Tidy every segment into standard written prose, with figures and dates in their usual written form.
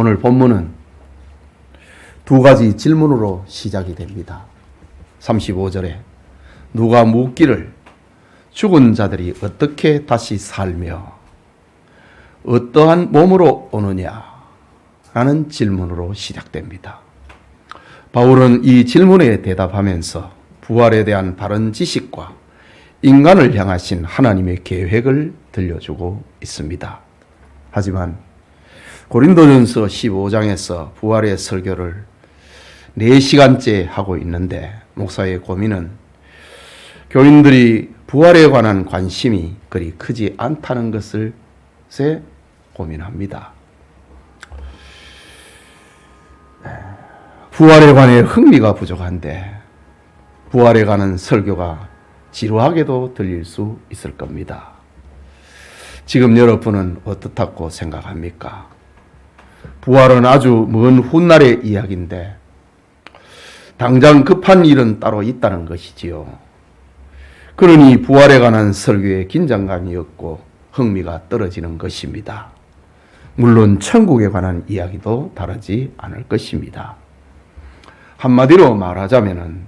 오늘 본문은 두 가지 질문으로 시작이 됩니다. 35절에 누가 묻기를 죽은 자들이 어떻게 다시 살며 어떠한 몸으로 오느냐 라는 질문으로 시작됩니다. 바울은 이 질문에 대답하면서 부활에 대한 바른 지식과 인간을 향하신 하나님의 계획을 들려주고 있습니다. 하지만 고린도전서 15장에서 부활의 설교를 4시간째 하고 있는데 목사의 고민은 교인들이 부활에 관한 관심이 그리 크지 않다는 것을 고민합니다. 부활에 관해 흥미가 부족한데 부활에 관한 설교가 지루하게도 들릴 수 있을 겁니다. 지금 여러분은 어떻다고 생각합니까? 부활은 아주 먼 훗날의 이야기인데 당장 급한 일은 따로 있다는 것이지요. 그러니 부활에 관한 설교에 긴장감이 없고 흥미가 떨어지는 것입니다. 물론 천국에 관한 이야기도 다르지 않을 것입니다. 한마디로 말하자면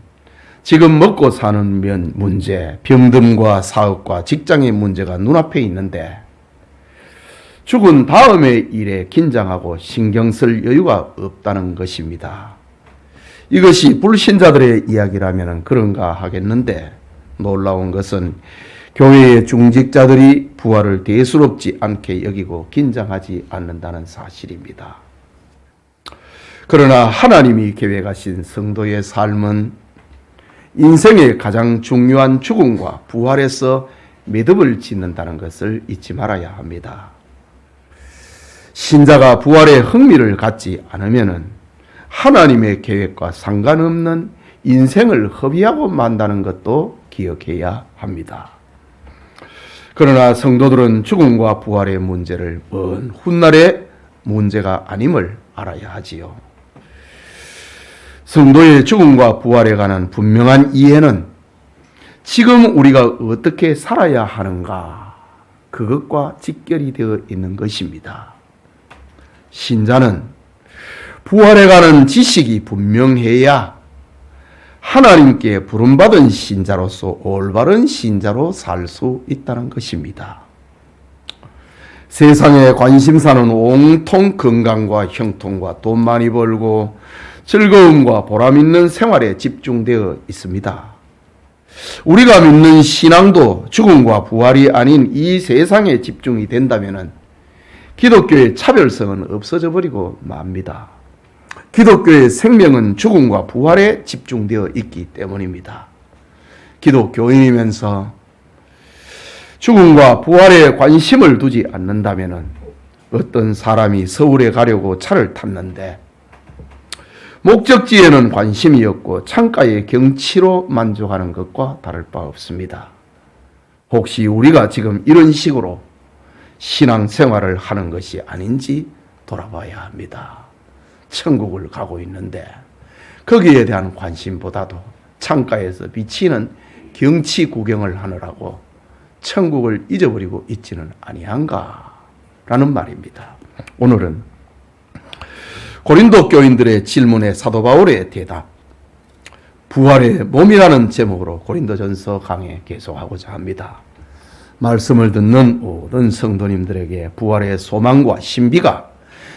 지금 먹고 사는 문제, 병듦과 사업과 직장의 문제가 눈앞에 있는데 죽은 다음의 일에 긴장하고 신경 쓸 여유가 없다는 것입니다. 이것이 불신자들의 이야기라면 그런가 하겠는데 놀라운 것은 교회의 중직자들이 부활을 대수롭지 않게 여기고 긴장하지 않는다는 사실입니다. 그러나 하나님이 계획하신 성도의 삶은 인생의 가장 중요한 죽음과 부활에서 매듭을 짓는다는 것을 잊지 말아야 합니다. 신자가 부활에 흥미를 갖지 않으면 하나님의 계획과 상관없는 인생을 허비하고 만다는 것도 기억해야 합니다. 그러나 성도들은 죽음과 부활의 문제를 먼 훗날의 문제가 아님을 알아야 하지요. 성도의 죽음과 부활에 관한 분명한 이해는 지금 우리가 어떻게 살아야 하는가 그것과 직결이 되어 있는 것입니다. 신자는 부활에 관한 지식이 분명해야 하나님께 부름받은 신자로서 올바른 신자로 살 수 있다는 것입니다. 세상의 관심사는 온통 건강과 형통과 돈 많이 벌고 즐거움과 보람 있는 생활에 집중되어 있습니다. 우리가 믿는 신앙도 죽음과 부활이 아닌 이 세상에 집중이 된다면 기독교의 차별성은 없어져 버리고 맙니다. 기독교의 생명은 죽음과 부활에 집중되어 있기 때문입니다. 기독교인이면서 죽음과 부활에 관심을 두지 않는다면 어떤 사람이 서울에 가려고 차를 탔는데 목적지에는 관심이 없고 창가의 경치로 만족하는 것과 다를 바 없습니다. 혹시 우리가 지금 이런 식으로 신앙생활을 하는 것이 아닌지 돌아봐야 합니다. 천국을 가고 있는데 거기에 대한 관심보다도 창가에서 비치는 경치 구경을 하느라고 천국을 잊어버리고 있지는 아니한가 라는 말입니다. 오늘은 고린도 교인들의 질문에 사도 바울의 대답, 부활의 몸이라는 제목으로 고린도전서 강해 계속하고자 합니다. 말씀을 듣는 모든 성도님들에게 부활의 소망과 신비가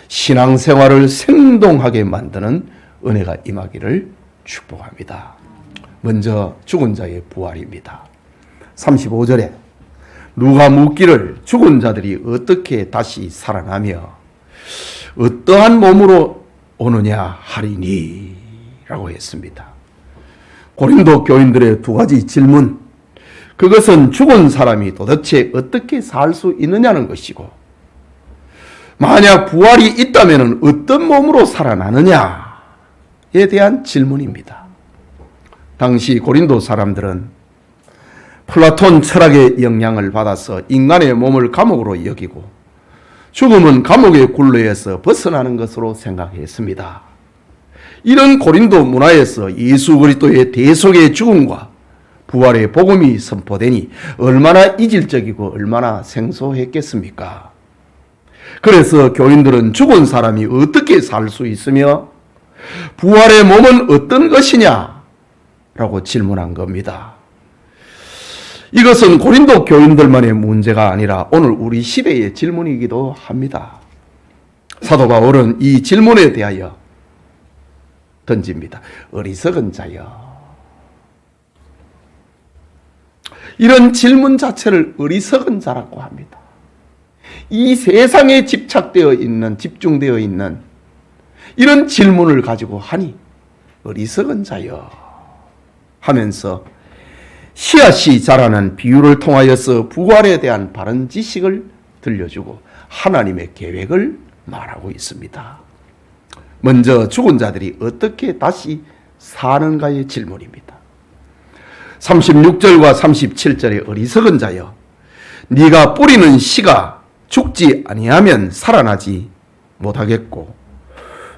신앙생활을 생동하게 만드는 은혜가 임하기를 축복합니다. 먼저 죽은 자의 부활입니다. 35절에 누가 묻기를 죽은 자들이 어떻게 다시 살아나며 어떠한 몸으로 오느냐 하리니 라고 했습니다. 고린도 교인들의 두 가지 질문, 그것은 죽은 사람이 도대체 어떻게 살 수 있느냐는 것이고 만약 부활이 있다면 어떤 몸으로 살아나느냐에 대한 질문입니다. 당시 고린도 사람들은 플라톤 철학의 영향을 받아서 인간의 몸을 감옥으로 여기고 죽음은 감옥의 굴레에서 벗어나는 것으로 생각했습니다. 이런 고린도 문화에서 예수 그리스도의 대속의 죽음과 부활의 복음이 선포되니 얼마나 이질적이고 얼마나 생소했겠습니까? 그래서 교인들은 죽은 사람이 어떻게 살 수 있으며 부활의 몸은 어떤 것이냐? 라고 질문한 겁니다. 이것은 고린도 교인들만의 문제가 아니라 오늘 우리 시대의 질문이기도 합니다. 사도 바울은 이 질문에 대하여 던집니다. 어리석은 자여. 이런 질문 자체를 어리석은 자라고 합니다. 이 세상에 집착되어 있는, 집중되어 있는 이런 질문을 가지고 하니 어리석은 자여 하면서 씨앗이 자라는 비유를 통하여서 부활에 대한 바른 지식을 들려주고 하나님의 계획을 말하고 있습니다. 먼저 죽은 자들이 어떻게 다시 사는가의 질문입니다. 36절과 37절의 어리석은 자여, 네가 뿌리는 씨가 죽지 아니하면 살아나지 못하겠고,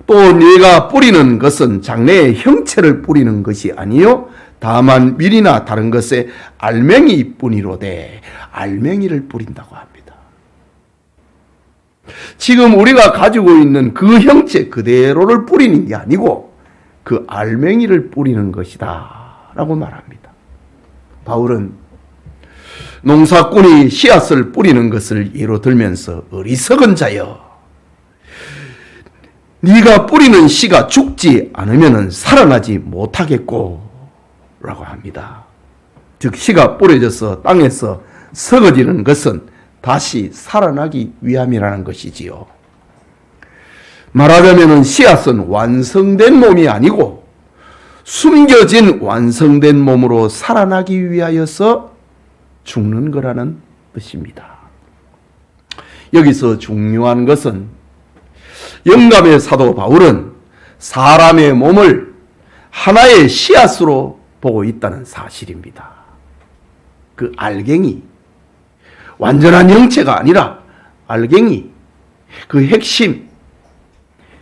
또 네가 뿌리는 것은 장래의 형체를 뿌리는 것이 아니요 다만 밀이나 다른 것에 알맹이뿐이로되 알맹이를 뿌린다고 합니다. 지금 우리가 가지고 있는 그 형체 그대로를 뿌리는 게 아니고 그 알맹이를 뿌리는 것이다 라고 말합니다. 바울은 농사꾼이 씨앗을 뿌리는 것을 예로 들면서 어리석은 자여, 네가 뿌리는 씨가 죽지 않으면 살아나지 못하겠고 라고 합니다. 즉 씨가 뿌려져서 땅에서 썩어지는 것은 다시 살아나기 위함이라는 것이지요. 말하자면 씨앗은 완성된 몸이 아니고 숨겨진 완성된 몸으로 살아나기 위하여서 죽는 거라는 뜻입니다. 여기서 중요한 것은 영감의 사도 바울은 사람의 몸을 하나의 씨앗으로 보고 있다는 사실입니다. 그 알갱이, 완전한 형체가 아니라 알갱이, 그 핵심,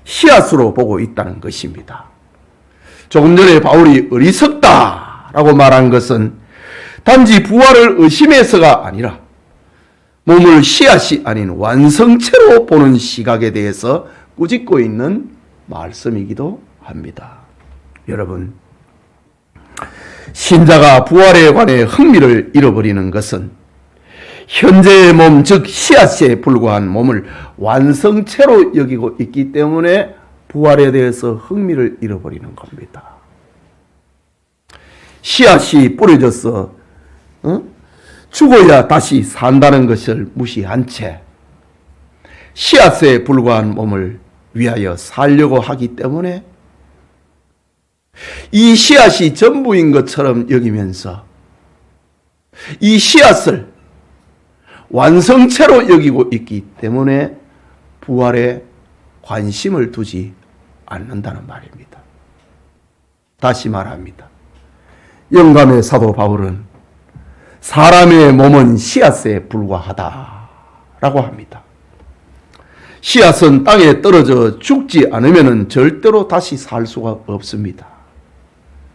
씨앗으로 보고 있다는 것입니다. 조금 전에 바울이 어리석다라고 말한 것은 단지 부활을 의심해서가 아니라 몸을 씨앗이 아닌 완성체로 보는 시각에 대해서 꾸짖고 있는 말씀이기도 합니다. 여러분, 신자가 부활에 관해 흥미를 잃어버리는 것은 현재의 몸, 즉 씨앗에 불과한 몸을 완성체로 여기고 있기 때문에 부활에 대해서 흥미를 잃어버리는 겁니다. 씨앗이 뿌려져서 죽어야 다시 산다는 것을 무시한 채 씨앗에 불과한 몸을 위하여 살려고 하기 때문에 이 씨앗이 전부인 것처럼 여기면서 이 씨앗을 완성체로 여기고 있기 때문에 부활에 관심을 두지 않는다는 말입니다. 다시 말합니다. 영감의 사도 바울은 사람의 몸은 씨앗에 불과하다라고 합니다. 씨앗은 땅에 떨어져 죽지 않으면 절대로 다시 살 수가 없습니다.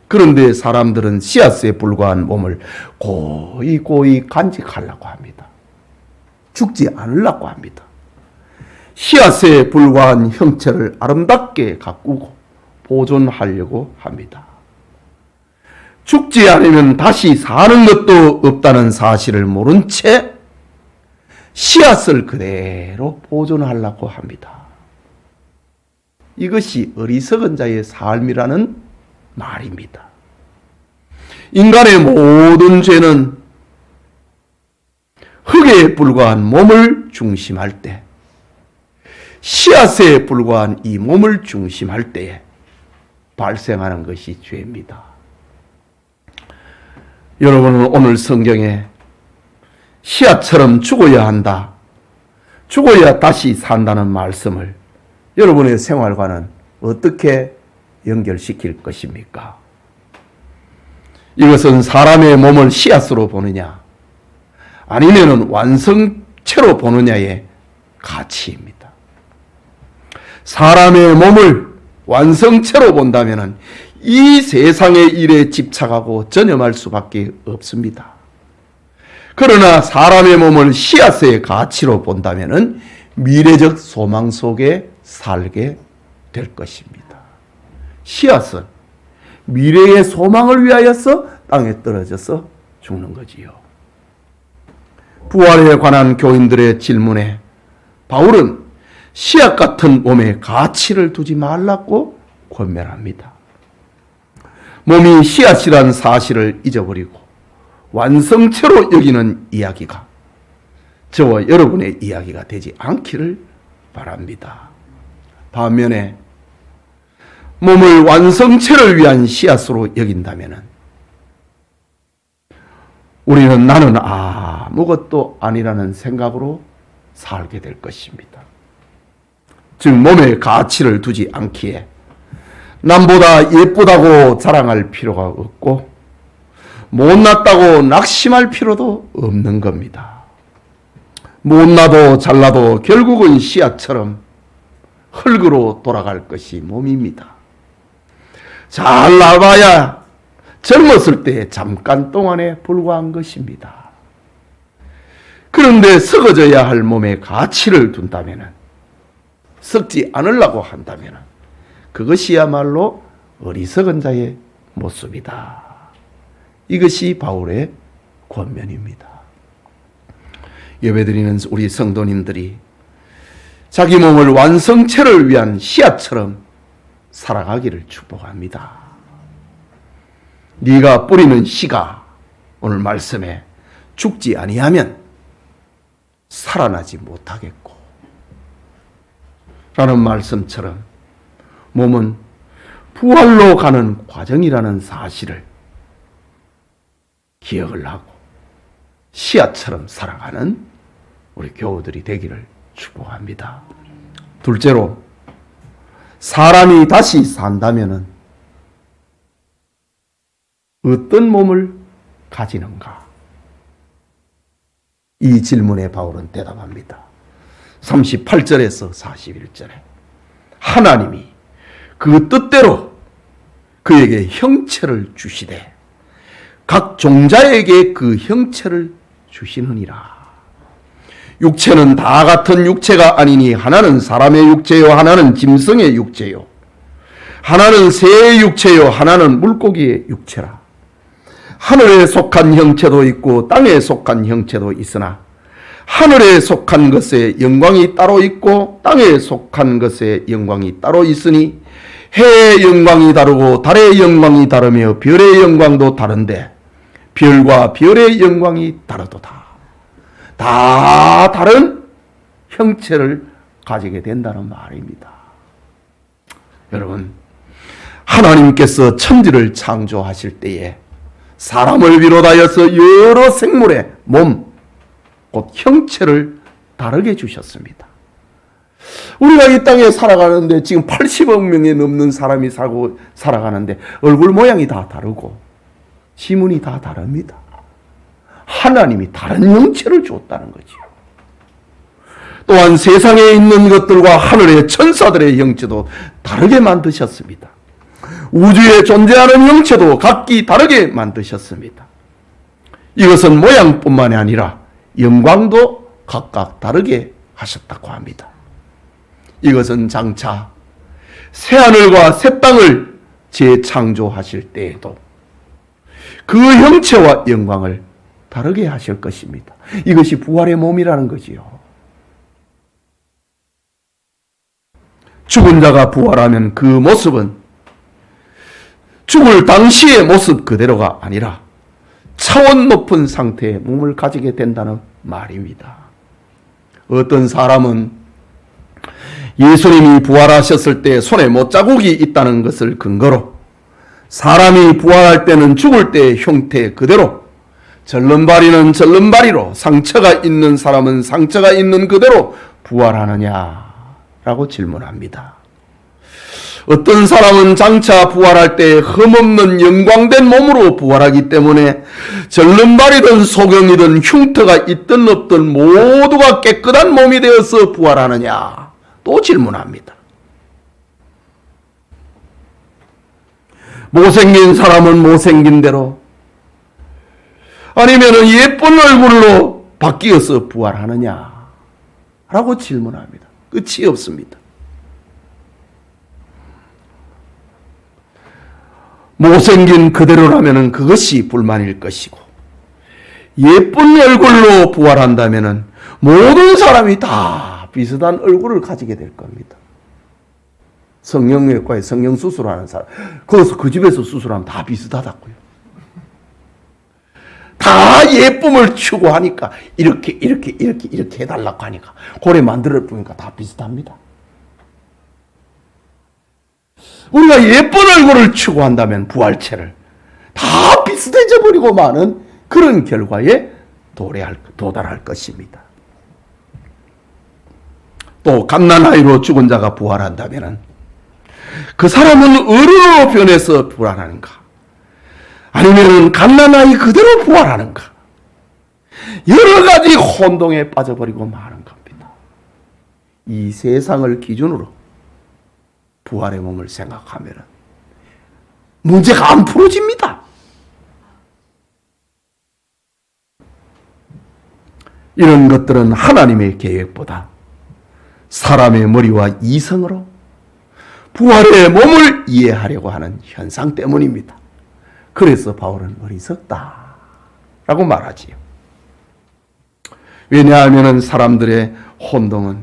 그런데 사람들은 씨앗에 불과한 몸을 고이 간직하려고 합니다. 죽지 않으려고 합니다. 씨앗에 불과한 형체를 아름답게 가꾸고 보존하려고 합니다. 죽지 않으면 다시 사는 것도 없다는 사실을 모른 채 씨앗을 그대로 보존하려고 합니다. 이것이 어리석은 자의 삶이라는 말입니다. 인간의 모든 죄는 흙에 불과한 몸을 중심할 때, 씨앗에 불과한 이 몸을 중심할 때에 발생하는 것이 죄입니다. 여러분은 오늘 성경에 씨앗처럼 죽어야 한다, 죽어야 다시 산다는 말씀을 여러분의 생활과는 어떻게 연결시킬 것입니까? 이것은 사람의 몸을 씨앗으로 보느냐 아니면 완성체로 보느냐의 가치입니다. 사람의 몸을 완성체로 본다면 이 세상의 일에 집착하고 전념할 수밖에 없습니다. 그러나 사람의 몸을 씨앗의 가치로 본다면 미래적 소망 속에 살게 될 것입니다. 씨앗은 미래의 소망을 위하여서 땅에 떨어져서 죽는 거지요. 부활에 관한 교인들의 질문에 바울은 씨앗 같은 몸에 가치를 두지 말라고 권면합니다. 몸이 씨앗이란 사실을 잊어버리고 완성체로 여기는 이야기가 저와 여러분의 이야기가 되지 않기를 바랍니다. 반면에 몸을 완성체를 위한 씨앗으로 여긴다면 우리는 나는 아무것도 아니라는 생각으로 살게 될 것입니다. 즉 몸에 가치를 두지 않기에 남보다 예쁘다고 자랑할 필요가 없고 못났다고 낙심할 필요도 없는 겁니다. 못나도 잘나도 결국은 씨앗처럼 흙으로 돌아갈 것이 몸입니다. 잘 나봐야 젊었을 때 잠깐 동안에 불과한 것입니다. 그런데 썩어져야 할 몸에 가치를 둔다면, 썩지 않으려고 한다면 그것이야말로 어리석은 자의 모습이다. 이것이 바울의 권면입니다. 예배드리는 우리 성도님들이 자기 몸을 완성체를 위한 씨앗처럼 살아가기를 축복합니다. 네가 뿌리는 씨가 오늘 말씀에 죽지 아니하면 살아나지 못하겠고 라는 말씀처럼 몸은 부활로 가는 과정이라는 사실을 기억을 하고 씨앗처럼 살아가는 우리 교우들이 되기를 축복합니다. 둘째로, 사람이 다시 산다면은 어떤 몸을 가지는가? 이 질문에 바울은 대답합니다. 38절에서 41절에 하나님이 그 뜻대로 그에게 형체를 주시되 각 종자에게 그 형체를 주시느니라. 육체는 다 같은 육체가 아니니 하나는 사람의 육체요 하나는 짐승의 육체요 하나는 새의 육체요 하나는 물고기의 육체라. 하늘에 속한 형체도 있고 땅에 속한 형체도 있으나 하늘에 속한 것의 영광이 따로 있고 땅에 속한 것의 영광이 따로 있으니 해의 영광이 다르고 달의 영광이 다르며 별의 영광도 다른데 별과 별의 영광이 다르도다. 다 다른 형체를 가지게 된다는 말입니다. 여러분, 하나님께서 천지를 창조하실 때에 사람을 비롯하여서 여러 생물의 몸, 곧 형체를 다르게 주셨습니다. 우리가 이 땅에 살아가는데 지금 80억 명이 넘는 사람이 살아가는데 얼굴 모양이 다 다르고 지문이 다 다릅니다. 하나님이 다른 형체를 줬다는 거지요. 또한 세상에 있는 것들과 하늘의 천사들의 형체도 다르게 만드셨습니다. 우주에 존재하는 형체도 각기 다르게 만드셨습니다. 이것은 모양뿐만이 아니라 영광도 각각 다르게 하셨다고 합니다. 이것은 장차 새하늘과 새 땅을 재창조하실 때에도 그 형체와 영광을 다르게 하실 것입니다. 이것이 부활의 몸이라는 거지요. 죽은 자가 부활하면 그 모습은 죽을 당시의 모습 그대로가 아니라 차원 높은 상태의 몸을 가지게 된다는 말입니다. 어떤 사람은 예수님이 부활하셨을 때 손에 못자국이 있다는 것을 근거로 사람이 부활할 때는 죽을 때의 형태 그대로, 절름발이는 절름발이로, 상처가 있는 사람은 상처가 있는 그대로 부활하느냐라고 질문합니다. 어떤 사람은 장차 부활할 때 흠없는 영광된 몸으로 부활하기 때문에 절름발이든 소경이든 흉터가 있든 없든 모두가 깨끗한 몸이 되어서 부활하느냐 또 질문합니다. 못생긴 사람은 못생긴 대로, 아니면 예쁜 얼굴로 바뀌어서 부활하느냐 라고 질문합니다. 끝이 없습니다. 못생긴 그대로라면 그것이 불만일 것이고, 예쁜 얼굴로 부활한다면 모든 사람이 다 비슷한 얼굴을 가지게 될 겁니다. 성형외과에 성형수술하는 사람, 거기서 그 집에서 수술하면 다 비슷하다고요. 다 예쁨을 추구하니까 이렇게 해달라고 하니까 고래 만들어 보니까 다 비슷합니다. 우리가 예쁜 얼굴을 추구한다면 부활체를 다 비슷해져 버리고 마는 그런 결과에 도달할 것입니다. 또 갓난아이로 죽은 자가 부활한다면 그 사람은 어른으로 변해서 부활하는가? 아니면 갓난아이 그대로 부활하는가? 여러 가지 혼동에 빠져버리고 마는 겁니다. 이 세상을 기준으로 부활의 몸을 생각하면 문제가 안 풀어집니다. 이런 것들은 하나님의 계획보다 사람의 머리와 이성으로 부활의 몸을 이해하려고 하는 현상 때문입니다. 그래서 바울은 어리석다라고 말하지요. 왜냐하면 사람들의 혼동은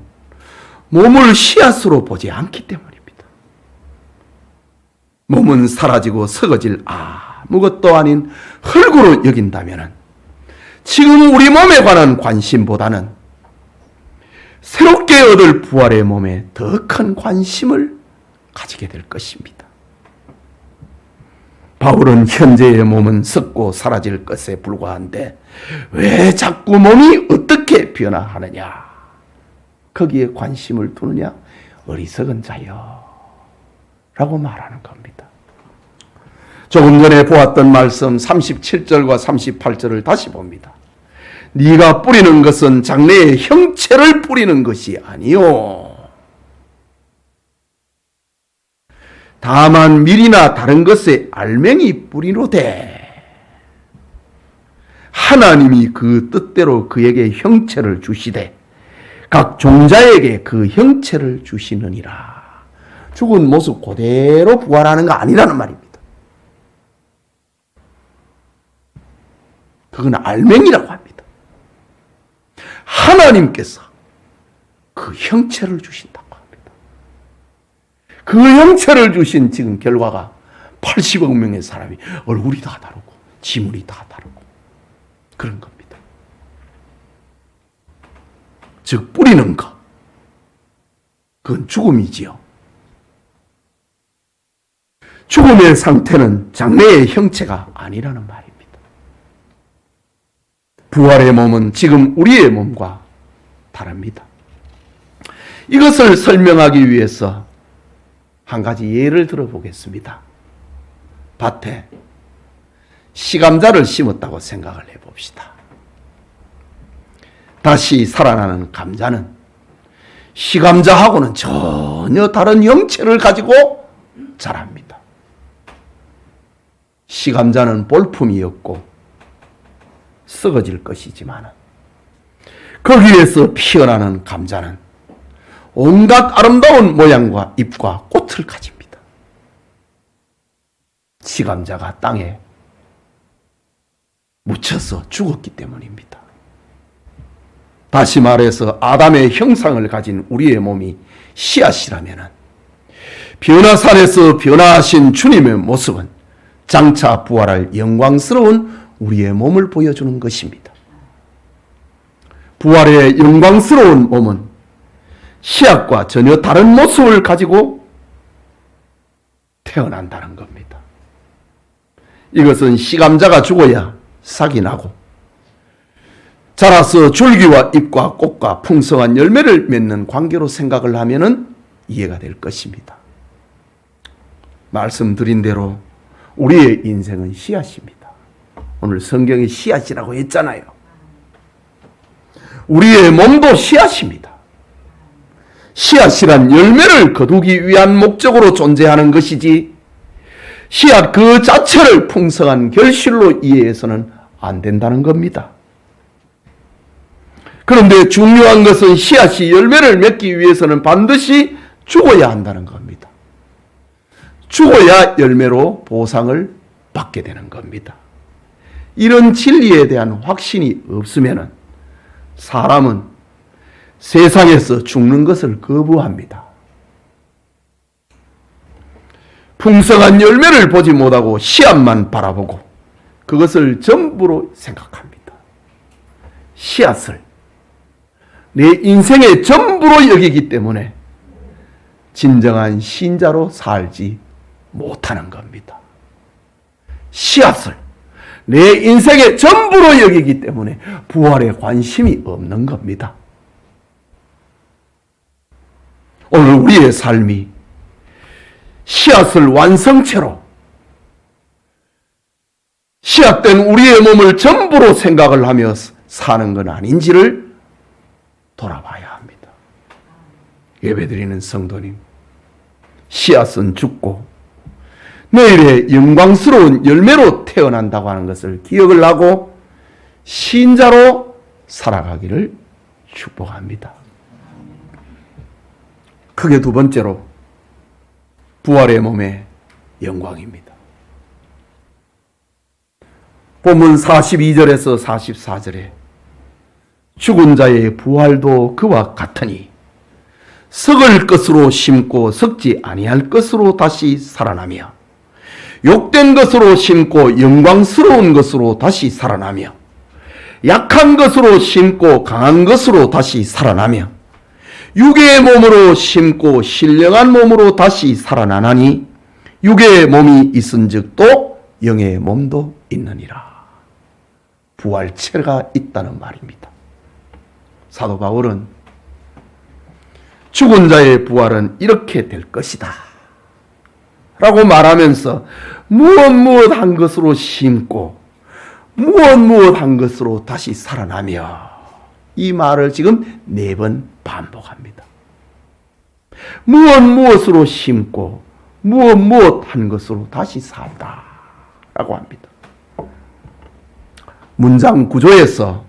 몸을 씨앗으로 보지 않기 때문입니다. 몸은 사라지고 썩어질 아무것도 아닌 흙으로 여긴다면 지금 우리 몸에 관한 관심보다는 새롭게 얻을 부활의 몸에 더 큰 관심을 가지게 될 것입니다. 바울은 현재의 몸은 썩고 사라질 것에 불과한데 왜 자꾸 몸이 어떻게 변화하느냐? 거기에 관심을 두느냐? 어리석은 자여 라고 말하는 겁니다. 조금 전에 보았던 말씀 37절과 38절을 다시 봅니다. 네가 뿌리는 것은 장래의 형체를 뿌리는 것이 아니요 다만 밀이나 다른 것에 알맹이 뿌리로되 하나님이 그 뜻대로 그에게 형체를 주시되 각 종자에게 그 형체를 주시느니라. 죽은 모습 그대로 부활하는 거 아니라는 말입니다. 그건 알맹이라고 합니다. 하나님께서 그 형체를 주신다고 합니다. 그 형체를 주신 지금 결과가 80억 명의 사람이 얼굴이 다 다르고 지물이 다 다르고 그런 겁니다. 즉 뿌리는 것, 그건 죽음이지요. 죽음의 상태는 장래의 형체가 아니라는 말입니다. 부활의 몸은 지금 우리의 몸과 다릅니다. 이것을 설명하기 위해서 한 가지 예를 들어보겠습니다. 밭에 시감자를 심었다고 생각을 해봅시다. 다시 살아나는 감자는 시감자하고는 전혀 다른 형체를 가지고 자랍니다. 시감자는 볼품이 없고 썩어질 것이지만 거기에서 피어나는 감자는 온갖 아름다운 모양과 잎과 꽃을 가집니다. 시감자가 땅에 묻혀서 죽었기 때문입니다. 다시 말해서 아담의 형상을 가진 우리의 몸이 씨앗이라면 변화산에서 변화하신 주님의 모습은 장차 부활할 영광스러운 우리의 몸을 보여주는 것입니다. 부활의 영광스러운 몸은 씨앗과 전혀 다른 모습을 가지고 태어난다는 겁니다. 이것은 시감자가 죽어야 싹이 나고 자라서 줄기와 잎과 꽃과 풍성한 열매를 맺는 관계로 생각을 하면 이해가 될 것입니다. 말씀드린 대로 우리의 인생은 씨앗입니다. 오늘 성경이 씨앗이라고 했잖아요. 우리의 몸도 씨앗입니다. 씨앗이란 열매를 거두기 위한 목적으로 존재하는 것이지 씨앗 그 자체를 풍성한 결실로 이해해서는 안 된다는 겁니다. 그런데 중요한 것은 씨앗이 열매를 맺기 위해서는 반드시 죽어야 한다는 겁니다. 죽어야 열매로 보상을 받게 되는 겁니다. 이런 진리에 대한 확신이 없으면 사람은 세상에서 죽는 것을 거부합니다. 풍성한 열매를 보지 못하고 씨앗만 바라보고 그것을 전부로 생각합니다. 씨앗을 내 인생의 전부로 여기기 때문에 진정한 신자로 살지 못하는 겁니다. 씨앗을 내 인생의 전부로 여기기 때문에 부활에 관심이 없는 겁니다. 오늘 우리의 삶이 씨앗을 완성체로 씨앗된 우리의 몸을 전부로 생각을 하며 사는 건 아닌지를 돌아봐야 합니다. 예배드리는 성도님, 씨앗은 죽고 내일의 영광스러운 열매로 태어난다고 하는 것을 기억을 하고 신자로 살아가기를 축복합니다. 크게 두 번째로 부활의 몸의 영광입니다. 본문 42절에서 44절에 죽은 자의 부활도 그와 같으니 썩을 것으로 심고 썩지 아니할 것으로 다시 살아나며 욕된 것으로 심고 영광스러운 것으로 다시 살아나며 약한 것으로 심고 강한 것으로 다시 살아나며 육의 몸으로 심고 신령한 몸으로 다시 살아나나니 육의 몸이 있은즉 또 영의 몸도 있느니라. 부활체가 있다는 말입니다. 사도 바울은 죽은 자의 부활은 이렇게 될 것이다 라고 말하면서 무엇 한 것으로 심고 무엇 한 것으로 다시 살아나며 이 말을 지금 4번 반복합니다. 무엇으로 심고 무엇 한 것으로 다시 산다 라고 합니다. 문장 구조에서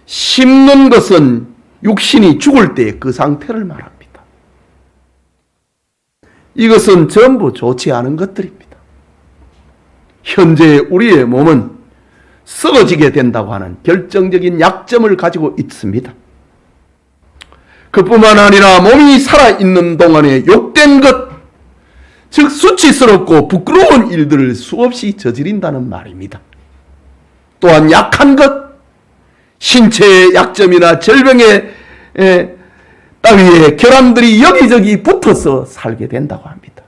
심는 것은 육신이 죽을 때 그 상태를 말합니다. 이것은 전부 좋지 않은 것들입니다. 현재 우리의 몸은 썩어지게 된다고 하는 결정적인 약점을 가지고 있습니다. 그뿐만 아니라 몸이 살아있는 동안에 욕된 것, 즉 수치스럽고 부끄러운 일들을 수없이 저지른다는 말입니다. 또한 약한 것, 신체의 약점이나 질병의 따위에 결함들이 여기저기 붙어서 살게 된다고 합니다.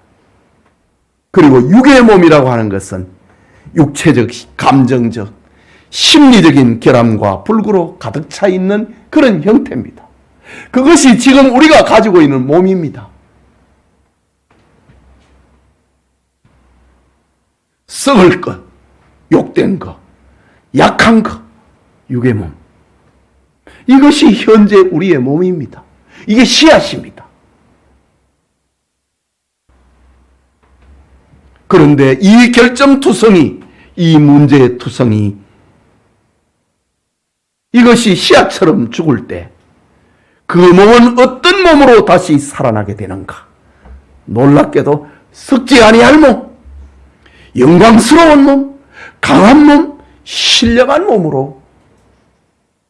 그리고 육의 몸이라고 하는 것은 육체적, 감정적, 심리적인 결함과 불구로 가득 차 있는 그런 형태입니다. 그것이 지금 우리가 가지고 있는 몸입니다. 썩을 것, 욕된 것, 약한 것, 육의 몸. 이것이 현재 우리의 몸입니다. 이게 씨앗입니다. 그런데 이 결점투성이, 이 문제의 투성이 이것이 씨앗처럼 죽을 때 그 몸은 어떤 몸으로 다시 살아나게 되는가? 놀랍게도 썩지 아니할 몸, 영광스러운 몸, 강한 몸, 신령한 몸으로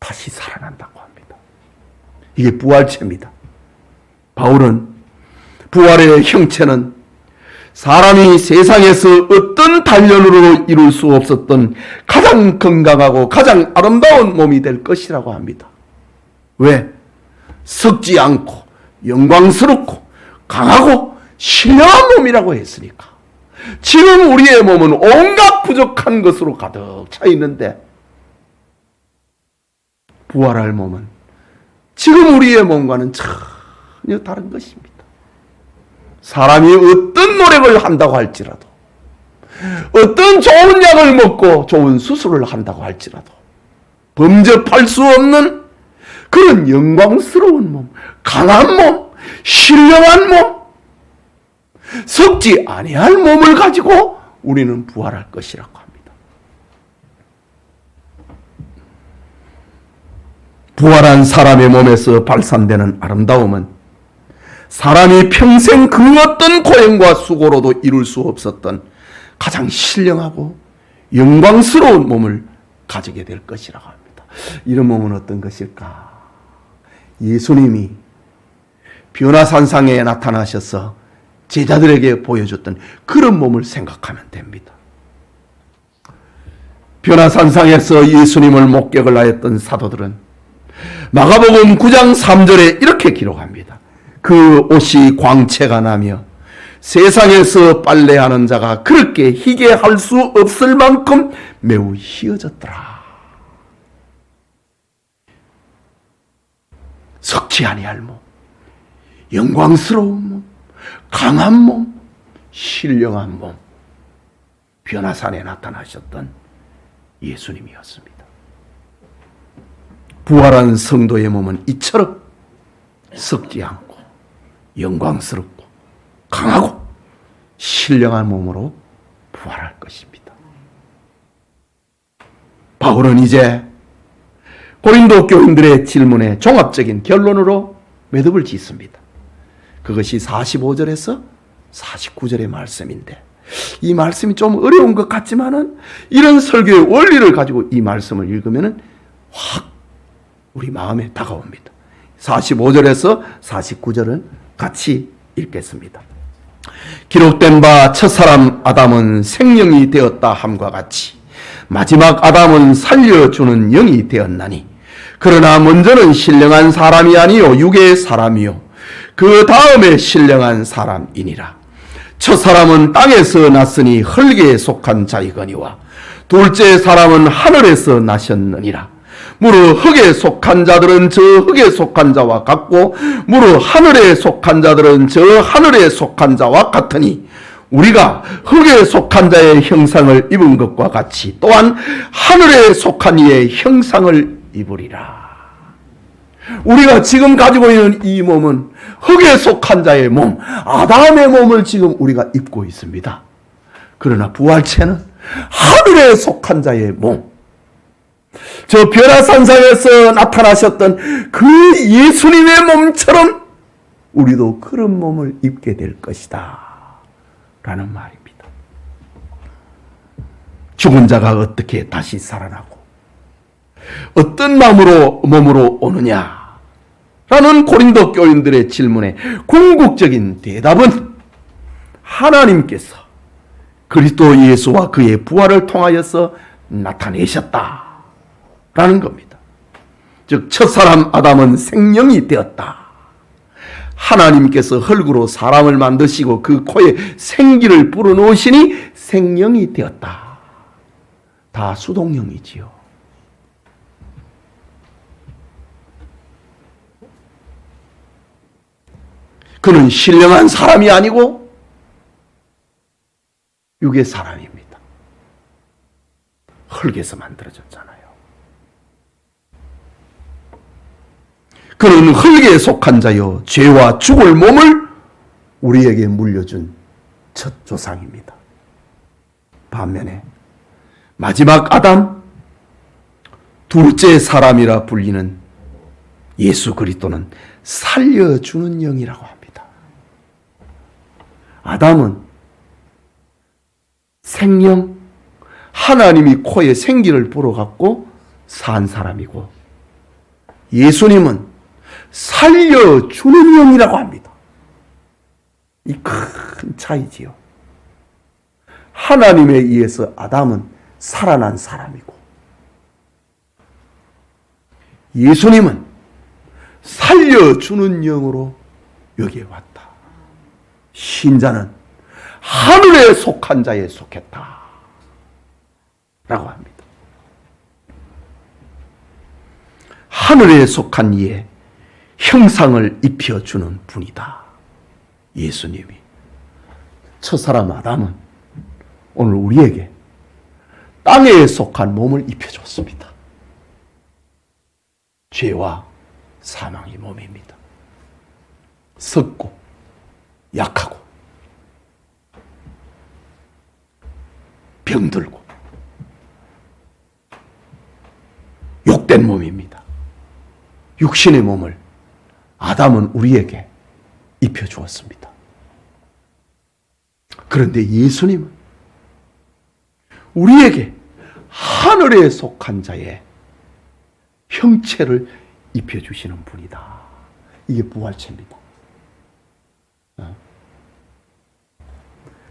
다시 살아난다고 합니다. 이게 부활체입니다. 바울은 부활의 형체는 사람이 세상에서 어떤 단련으로 이룰 수 없었던 가장 건강하고 가장 아름다운 몸이 될 것이라고 합니다. 왜? 썩지 않고 영광스럽고 강하고 신령한 몸이라고 했으니까. 지금 우리의 몸은 온갖 부족한 것으로 가득 차 있는데 부활할 몸은 지금 우리의 몸과는 전혀 다른 것입니다. 사람이 어떤 노력을 한다고 할지라도, 어떤 좋은 약을 먹고 좋은 수술을 한다고 할지라도 범접할 수 없는 그런 영광스러운 몸, 강한 몸, 신령한 몸, 썩지 아니할 몸을 가지고 우리는 부활할 것이라고 합니다. 부활한 사람의 몸에서 발산되는 아름다움은 사람이 평생 그 어떤 고행과 수고로도 이룰 수 없었던 가장 신령하고 영광스러운 몸을 가지게 될 것이라고 합니다. 이런 몸은 어떤 것일까? 예수님이 변화산상에 나타나셔서 제자들에게 보여줬던 그런 몸을 생각하면 됩니다. 변화산상에서 예수님을 목격을 하였던 사도들은 마가복음 9장 3절에 이렇게 기록합니다. 그 옷이 광채가 나며 세상에서 빨래하는 자가 그렇게 희게 할 수 없을 만큼 매우 희어졌더라. 석지 아니할 몸, 영광스러운 몸, 강한 몸, 신령한 몸, 변화산에 나타나셨던 예수님이었습니다. 부활한 성도의 몸은 이처럼 썩지 않고 영광스럽고 강하고 신령한 몸으로 부활할 것입니다. 바울은 이제 고린도 교인들의 질문에 종합적인 결론으로 매듭을 짓습니다. 그것이 45절에서 49절의 말씀인데, 이 말씀이 좀 어려운 것 같지만은 이런 설교의 원리를 가지고 이 말씀을 읽으면은 확 우리 마음에 다가옵니다. 45절에서 49절은 같이 읽겠습니다. 기록된 바 첫사람 아담은 생명이 되었다 함과 같이 마지막 아담은 살려주는 영이 되었나니, 그러나 먼저는 신령한 사람이 아니요 육의 사람이요 그 다음에 신령한 사람이니라. 첫사람은 땅에서 났으니 흙에 속한 자이거니와 둘째 사람은 하늘에서 나셨느니라. 무릇 흙에 속한 자들은 저 흙에 속한 자와 같고 무릇 하늘에 속한 자들은 저 하늘에 속한 자와 같으니, 우리가 흙에 속한 자의 형상을 입은 것과 같이 또한 하늘에 속한 이의 형상을 입으리라. 우리가 지금 가지고 있는 이 몸은 흙에 속한 자의 몸, 아담의 몸을 지금 우리가 입고 있습니다. 그러나 부활체는 하늘에 속한 자의 몸, 저 변화산상에서 나타나셨던 그 예수님의 몸처럼 우리도 그런 몸을 입게 될 것이다 라는 말입니다. 죽은 자가 어떻게 다시 살아나고 어떤 몸으로 오느냐 라는 고린도 교인들의 질문에 궁극적인 대답은 하나님께서 그리스도 예수와 그의 부활을 통하여서 나타내셨다 라는 겁니다. 즉 첫사람 아담은 생명이 되었다. 하나님께서 흙으로 사람을 만드시고 그 코에 생기를 불어넣으시니 생명이 되었다. 다 수동형이지요. 그는 신령한 사람이 아니고 육의 사람입니다. 흙에서 만들어졌잖아요. 그는 흙에 속한 자요 죄와 죽을 몸을 우리에게 물려준 첫 조상입니다. 반면에 마지막 아담, 둘째 사람이라 불리는 예수 그리스도는 살려주는 영이라고 합니다. 아담은 생명, 하나님이 코에 생기를 불어갖고 산 사람이고, 예수님은 살려주는 영이라고 합니다. 이 큰 차이지요. 하나님에 의해서 아담은 살아난 사람이고, 예수님은 살려주는 영으로 여기에 왔다. 신자는 하늘에 속한 자에 속했다 라고 합니다. 하늘에 속한 이의 형상을 입혀주는 분이다. 예수님이. 첫사람 아담은 오늘 우리에게 땅에 속한 몸을 입혀줬습니다. 죄와 사망의 몸입니다. 썩고 약하고 병들고 욕된 몸입니다. 육신의 몸을 아담은 우리에게 입혀주었습니다. 그런데 예수님은 우리에게 하늘에 속한 자의 형체를 입혀주시는 분이다. 이게 부활체입니다.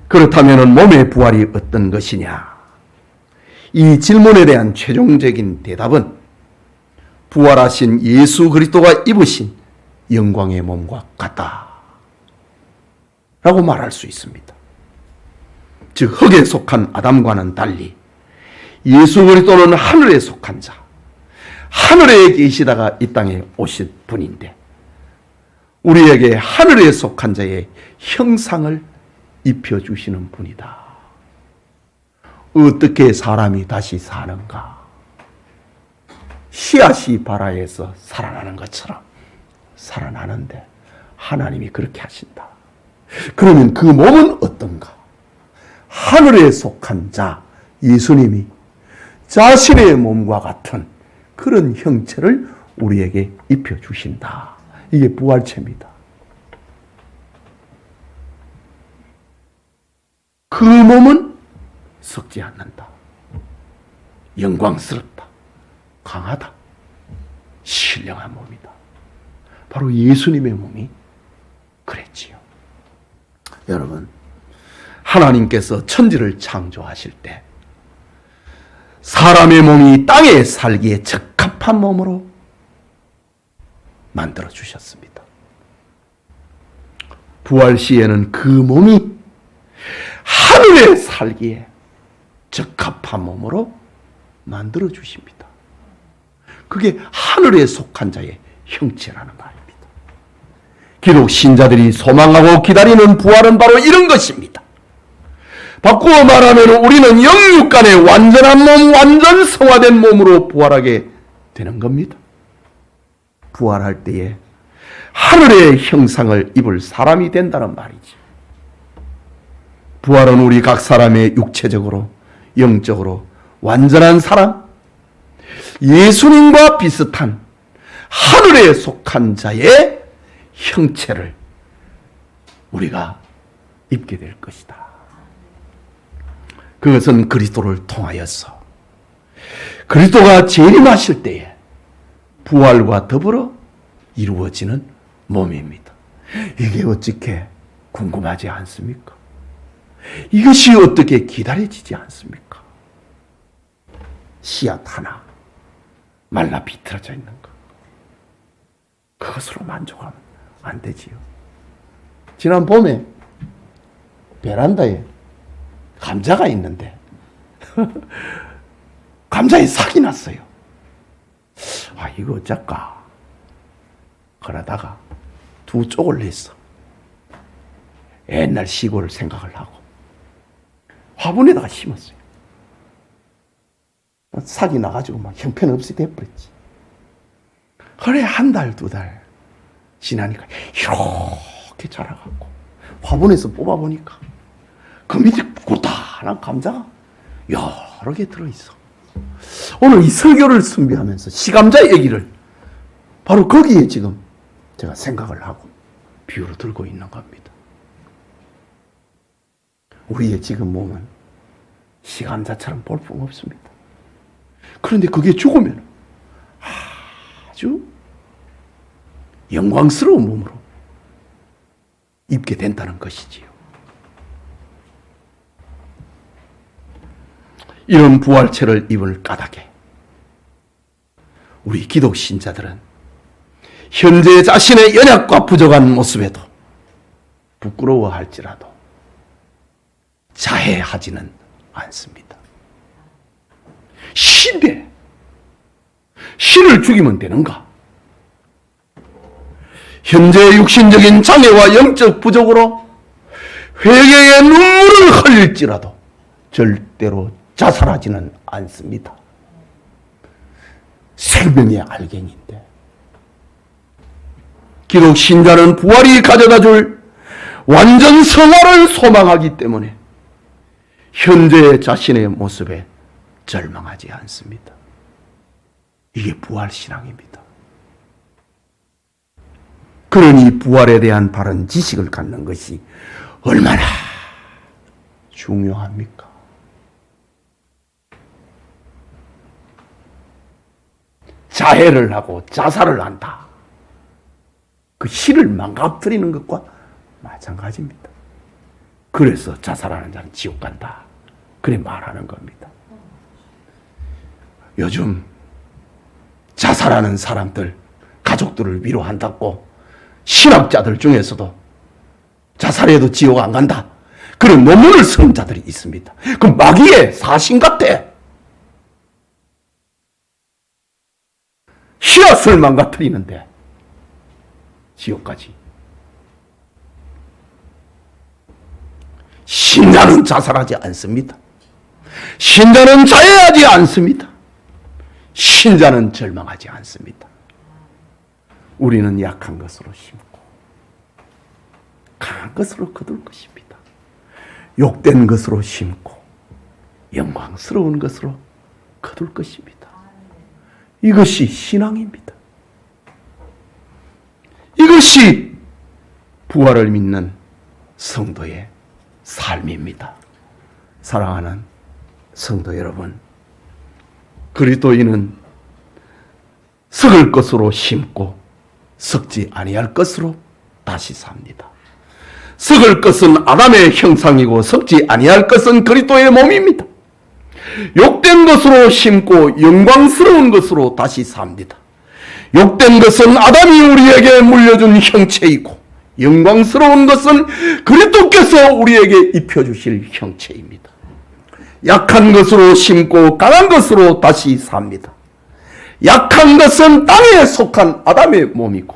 그렇다면 몸의 부활이 어떤 것이냐? 이 질문에 대한 최종적인 대답은 부활하신 예수 그리스도가 입으신 영광의 몸과 같다 라고 말할 수 있습니다. 즉 흙에 속한 아담과는 달리 예수 그리스도는 하늘에 속한 자, 하늘에 계시다가 이 땅에 오신 분인데 우리에게 하늘에 속한 자의 형상을 입혀주시는 분이다. 어떻게 사람이 다시 사는가? 씨앗이 발아에서 살아나는 것처럼 살아나는데 하나님이 그렇게 하신다. 그러면 그 몸은 어떤가? 하늘에 속한 자 예수님이 자신의 몸과 같은 그런 형체를 우리에게 입혀주신다. 이게 부활체입니다. 그 몸은 썩지 않는다. 영광스럽다. 강하다. 신령한 몸이다. 바로 예수님의 몸이 그랬지요. 여러분, 하나님께서 천지를 창조하실 때 사람의 몸이 땅에 살기에 적합한 몸으로 만들어 주셨습니다. 부활 시에는 그 몸이 하늘에 살기에 적합한 몸으로 만들어 주십니다. 그게 하늘에 속한 자의 형체라는 말입니다. 기독 신자들이 소망하고 기다리는 부활은 바로 이런 것입니다. 바꾸어 말하면 우리는 영육간의 완전한 몸, 완전 성화된 몸으로 부활하게 되는 겁니다. 부활할 때에 하늘의 형상을 입을 사람이 된다는 말이지. 부활은 우리 각 사람의 육체적으로, 영적으로 완전한 사람, 예수님과 비슷한 하늘에 속한 자의 형체를 우리가 입게 될 것이다. 그것은 그리스도를 통하여서 그리스도가 재림하실 때에 부활과 더불어 이루어지는 몸입니다. 이게 어떻게 궁금하지 않습니까? 이것이 어떻게 기다려지지 않습니까? 씨앗 하나 말라 비틀어져 있는 것, 그것으로 만족하면 안 되지요. 지난 봄에 베란다에 감자가 있는데 감자에 삭이 났어요. 아, 이거 어쩔까? 그러다가 두 쪽을 냈어. 옛날 시골 생각을 하고 화분에다가 심었어요. 삭이 나가지고 막 형편없이 돼버렸지. 그래 한 달, 두 달 지나니까 이렇게 자라갖고 화분에서 뽑아보니까 그 밑에 고단한 감자가 여러 개 들어있어. 오늘 이 설교를 준비하면서 시감자 얘기를 바로 거기에 지금 제가 생각을 하고 비유로 들고 있는 겁니다. 우리의 지금 몸은 시감자처럼 볼품 없습니다. 그런데 그게 죽으면 아주 영광스러운 몸으로 입게 된다는 것이지요. 이런 부활체를 입을 까닭에 우리 기독 신자들은 현재 자신의 연약과 부족한 모습에도 부끄러워할지라도 자해하지는 않습니다. 신데 신을 죽이면 되는가? 현재 육신적인 장애와 영적 부족으로 회개의 눈물을 흘릴지라도 절대로 자살하지는 않습니다. 생명의 알갱인데 기독 신자는 부활이 가져다줄 완전 성화를 소망하기 때문에 현재 자신의 모습에 절망하지 않습니다. 이게 부활신앙입니다. 그러니 부활에 대한 바른 지식을 갖는 것이 얼마나 중요합니까? 자해를 하고 자살을 한다. 그 실을 망가뜨리는 것과 마찬가지입니다. 그래서 자살하는 자는 지옥 간다. 그래 말하는 겁니다. 요즘 자살하는 사람들, 가족들을 위로한다고 신학자들 중에서도 자살해도 지옥 안 간다. 그런 논문을 쓰는 자들이 있습니다. 그 마귀의 사신 같아. 씨앗을 망가뜨리는데 지옥까지. 신자는 자살하지 않습니다. 신자는 자해하지 않습니다. 신자는 절망하지 않습니다. 우리는 약한 것으로 심고 강한 것으로 거둘 것입니다. 욕된 것으로 심고 영광스러운 것으로 거둘 것입니다. 이것이 신앙입니다. 이것이 부활을 믿는 성도의 삶입니다. 사랑하는 성도 여러분, 그리스도인은 썩을 것으로 심고 썩지 아니할 것으로 다시 삽니다. 썩을 것은 아담의 형상이고 썩지 아니할 것은 그리스도의 몸입니다. 욕된 것으로 심고 영광스러운 것으로 다시 삽니다. 욕된 것은 아담이 우리에게 물려준 형체이고 영광스러운 것은 그리스도께서 우리에게 입혀주실 형체입니다. 약한 것으로 심고 강한 것으로 다시 삽니다. 약한 것은 땅에 속한 아담의 몸이고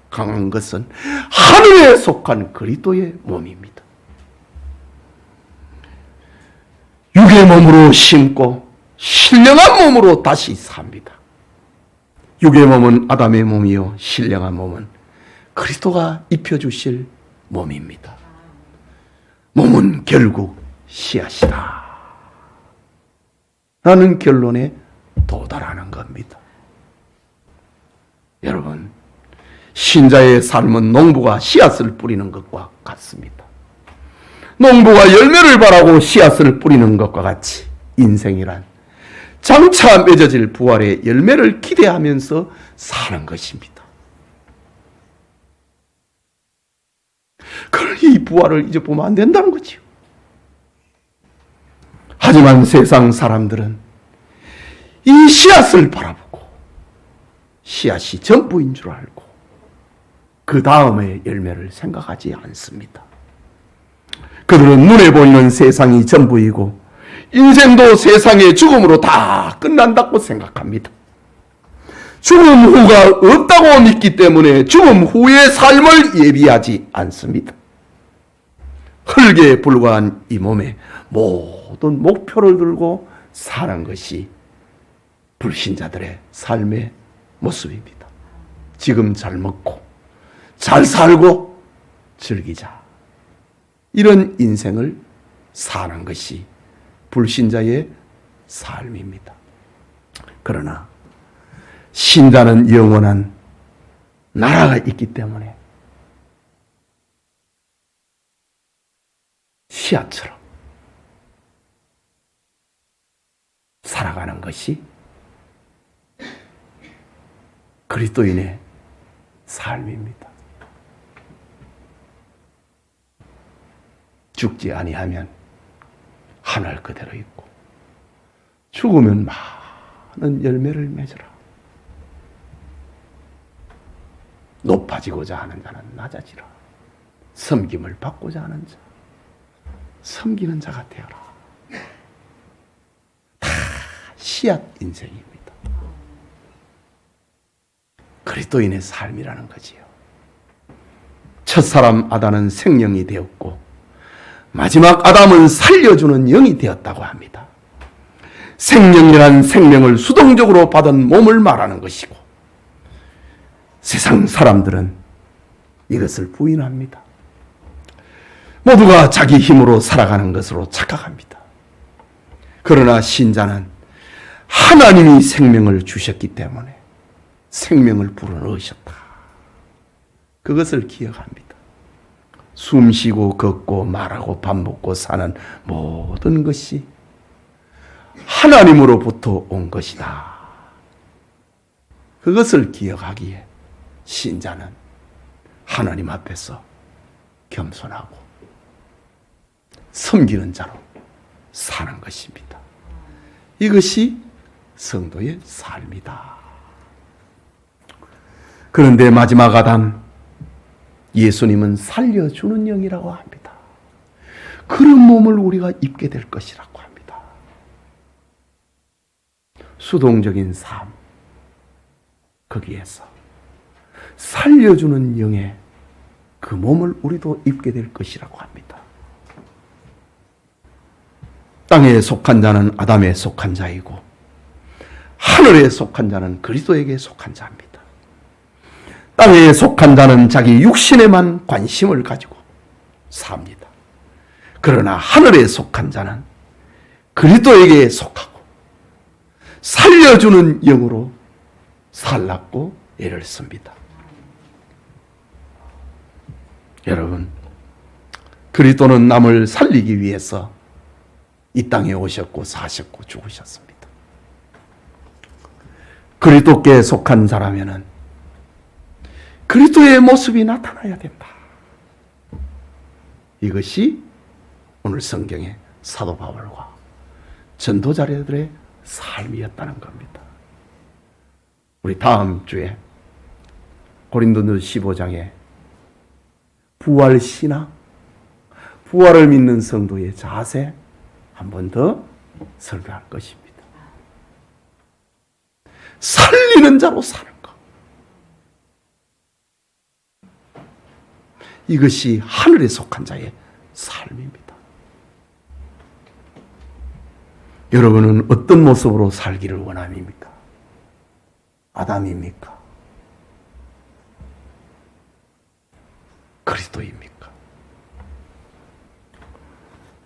강한 것은 하늘에 속한 그리스도의 몸입니다. 육의 몸으로 심고 신령한 몸으로 다시 삽니다. 육의 몸은 아담의 몸이요 신령한 몸은 그리스도가 입혀주실 몸입니다. 몸은 결국 씨앗이다 라는 결론에 도달하는 겁니다. 여러분, 신자의 삶은 농부가 씨앗을 뿌리는 것과 같습니다. 농부가 열매를 바라고 씨앗을 뿌리는 것과 같이 인생이란 장차 맺어질 부활의 열매를 기대하면서 사는 것입니다. 그러니 이 부활을 잊어보면 안 된다는 거죠. 하지만 세상 사람들은 이 씨앗을 바라보고 씨앗이 전부인 줄 알고 그 다음의 열매를 생각하지 않습니다. 그들은 눈에 보이는 세상이 전부이고 인생도 세상의 죽음으로 다 끝난다고 생각합니다. 죽음 후가 없다고 믿기 때문에 죽음 후의 삶을 예비하지 않습니다. 흙에 불과한 이 몸에 모든 목표를 들고 사는 것이 불신자들의 삶의 모습입니다. 지금 잘 먹고 잘 살고 즐기자. 이런 인생을 사는 것이 불신자의 삶입니다. 그러나 신자는 영원한 나라가 있기 때문에 씨앗처럼 살아가는 것이 그리스도인의 삶입니다. 죽지 아니하면 하늘 그대로 있고 죽으면 많은 열매를 맺으라. 높아지고자 하는 자는 낮아지라. 섬김을 받고자 하는 자 섬기는 자가 되어라. 다 씨앗 인생입니다. 그리스도인의 삶이라는 거지요. 첫사람 아담은 생명이 되었고 마지막 아담은 살려주는 영이 되었다고 합니다. 생명이란 생명을 수동적으로 받은 몸을 말하는 것이고 세상 사람들은 이것을 부인합니다. 모두가 자기 힘으로 살아가는 것으로 착각합니다. 그러나 신자는 하나님이 생명을 주셨기 때문에 생명을 불어넣으셨다. 그것을 기억합니다. 숨 쉬고 걷고 말하고 밥 먹고 사는 모든 것이 하나님으로부터 온 것이다. 그것을 기억하기에 신자는 하나님 앞에서 겸손하고 섬기는 자로 사는 것입니다. 이것이 성도의 삶이다. 그런데 마지막 아담, 예수님은 살려주는 영이라고 합니다. 그런 몸을 우리가 입게 될 것이라고 합니다. 수동적인 삶, 거기에서 살려주는 영의 그 몸을 우리도 입게 될 것이라고 합니다. 땅에 속한 자는 아담에 속한 자이고 하늘에 속한 자는 그리스도에게 속한 자입니다. 땅에 속한 자는 자기 육신에만 관심을 가지고 삽니다. 그러나 하늘에 속한 자는 그리스도에게 속하고 살려주는 영으로 살랐고 애를 씁니다. 여러분, 그리스도는 남을 살리기 위해서 이 땅에 오셨고 사셨고 죽으셨습니다. 그리스도께 속한 자라면은 그리스도의 모습이 나타나야 된다. 이것이 오늘 성경의 사도 바울과 전도자들의 삶이었다는 겁니다. 우리 다음 주에 고린도서 15장에 부활 신앙, 부활을 믿는 성도의 자세 한 번 더 설교할 것입니다. 살리는 자로 사는 것. 이것이 하늘에 속한 자의 삶입니다. 여러분은 어떤 모습으로 살기를 원합니까? 아담입니까? 그리스도입니까?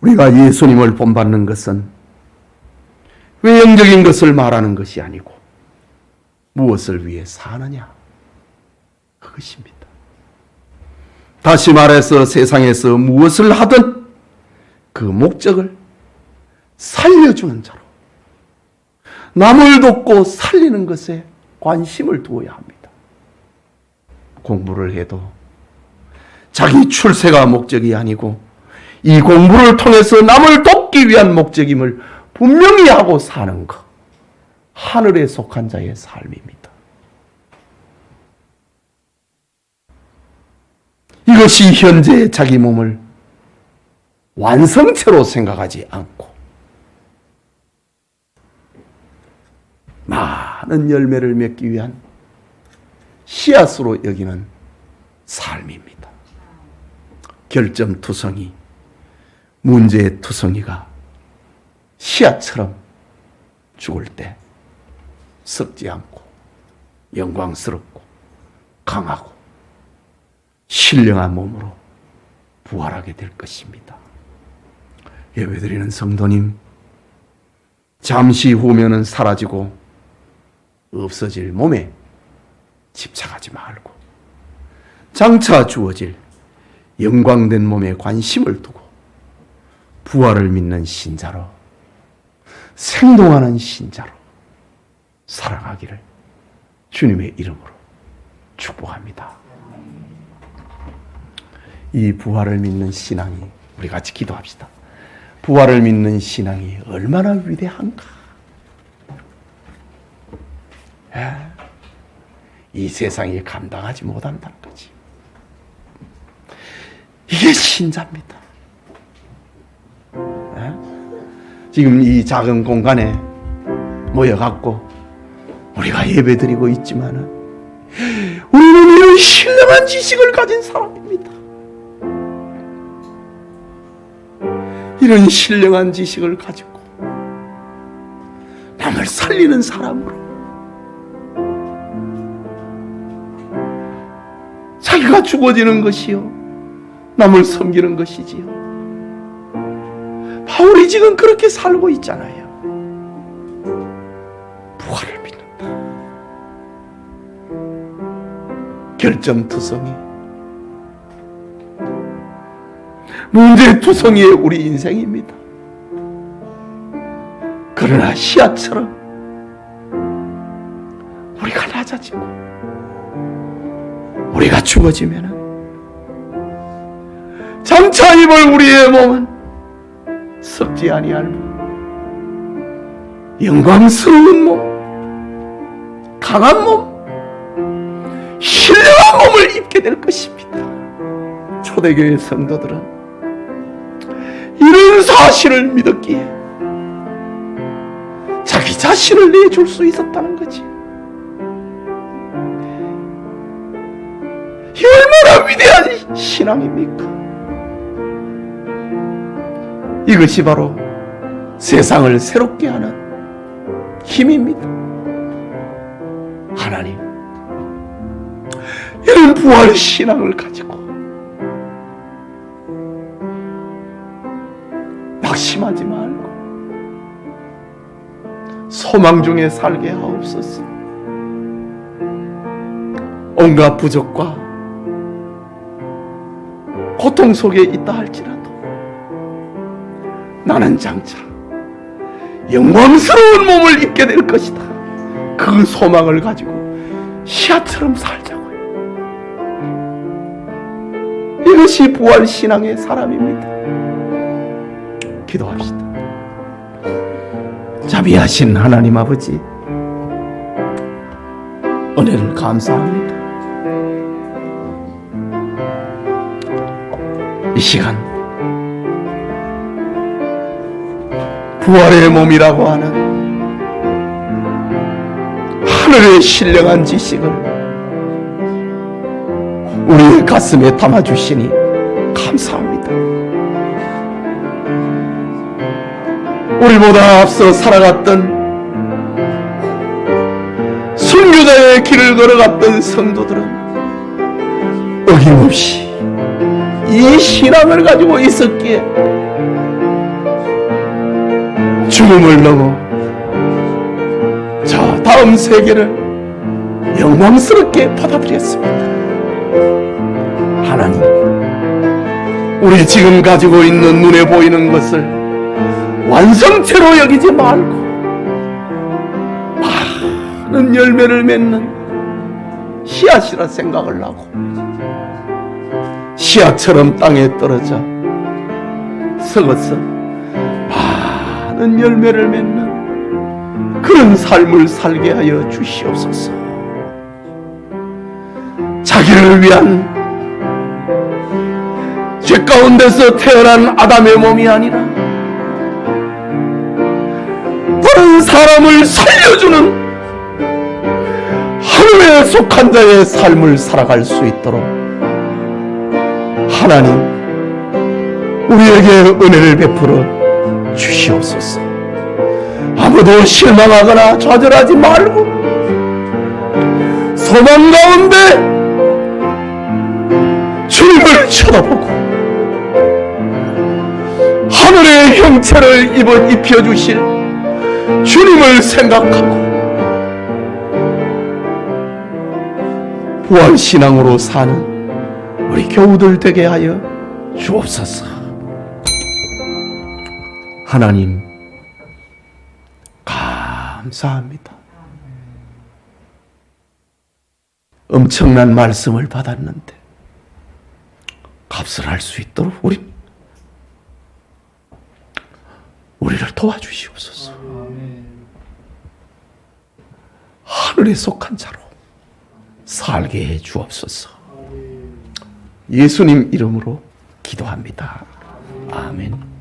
우리가 예수님을 본받는 것은 외형적인 것을 말하는 것이 아니고 무엇을 위해 사느냐? 그것입니다. 다시 말해서 세상에서 무엇을 하든 그 목적을 살려주는 자로 남을 돕고 살리는 것에 관심을 두어야 합니다. 공부를 해도 자기 출세가 목적이 아니고 이 공부를 통해서 남을 돕기 위한 목적임을 분명히 하고 사는 것. 하늘에 속한 자의 삶입니다. 이것이 현재 자기 몸을 완성체로 생각하지 않고 많은 열매를 맺기 위한 씨앗으로 여기는 삶입니다. 결점투성이, 문제투성이가 씨앗처럼 죽을 때 썩지 않고 영광스럽고 강하고 신령한 몸으로 부활하게 될 것입니다. 예배드리는 성도님, 잠시 후면은 사라지고 없어질 몸에 집착하지 말고 장차 주어질 영광된 몸에 관심을 두고 부활을 믿는 신자로, 생동하는 신자로 살아가기를 주님의 이름으로 축복합니다. 이 부활을 믿는 신앙이, 우리 같이 기도합시다. 부활을 믿는 신앙이 얼마나 위대한가. 이 세상이 감당하지 못한다는 거지. 이게 신자입니다. 지금 이 작은 공간에 모여갖고 우리가 예배드리고 있지만은 우리는 이런 신령한 지식을 가진 사람입니다. 이런 신령한 지식을 가지고 남을 살리는 사람으로 자기가 죽어지는 것이요 남을 섬기는 것이지요. 바울이 지금 그렇게 살고 있잖아요. 부활을 믿는다. 결점투성이, 문제투성이의 우리 인생입니다. 그러나 씨앗처럼 우리가 낮아지고 우리가 죽어지면 장차 입을 우리의 몸은 썩지 아니할 영광스러운 몸, 강한 몸, 신령한 몸을 입게 될 것입니다. 초대교회 성도들은 이런 사실을 믿었기에 자기 자신을 내줄 수 있었다는 거지. 이 얼마나 위대한 신앙입니까? 이것이 바로 세상을 새롭게 하는 힘입니다. 하나님, 이런 부활 신앙을 가지고 낙심하지 말고 소망 중에 살게 하옵소서. 온갖 부족과 고통 속에 있다 할지라도 나는 장차 영광스러운 몸을 입게 될 것이다. 그 소망을 가지고 씨앗처럼 살자고요. 이것이 부활신앙의 사람입니다. 기도합시다. 자비하신 하나님 아버지, 은혜를 감사합니다. 이 시간 부활의 몸이라고 하는 하늘의 신령한 지식을 우리의 가슴에 담아주시니 감사합니다. 우리보다 앞서 살아갔던 순교자의 길을 걸어갔던 성도들은 어김없이 이 신앙을 가지고 있었기에 죽음을 넘어 저 다음 세계를 영광스럽게 받아들였습니다. 하나님, 우리 지금 가지고 있는 눈에 보이는 것을 완성체로 여기지 말고 많은 열매를 맺는 씨앗이라 생각을 하고 씨앗처럼 땅에 떨어져 썩어서 많은 열매를 맺는 그런 삶을 살게 하여 주시옵소서. 자기를 위한 죄 가운데서 태어난 아담의 몸이 아니라 다른 사람을 살려주는 하늘에 속한 자의 삶을 살아갈 수 있도록 하나님, 우리에게 은혜를 베풀어 주시옵소서. 아무도 실망하거나 좌절하지 말고 소망 가운데 주님을 쳐다보고 하늘의 형체를 입혀주실 주님을 생각하고 부활신앙으로 사는 우리 교우들 되게 하여 주옵소서. 하나님, 감사합니다. 엄청난 말씀을 받았는데 값을 할 수 있도록 우리를 도와주시옵소서. 하늘에 속한 자로 살게 해 주옵소서. 예수님 이름으로 기도합니다. 아멘.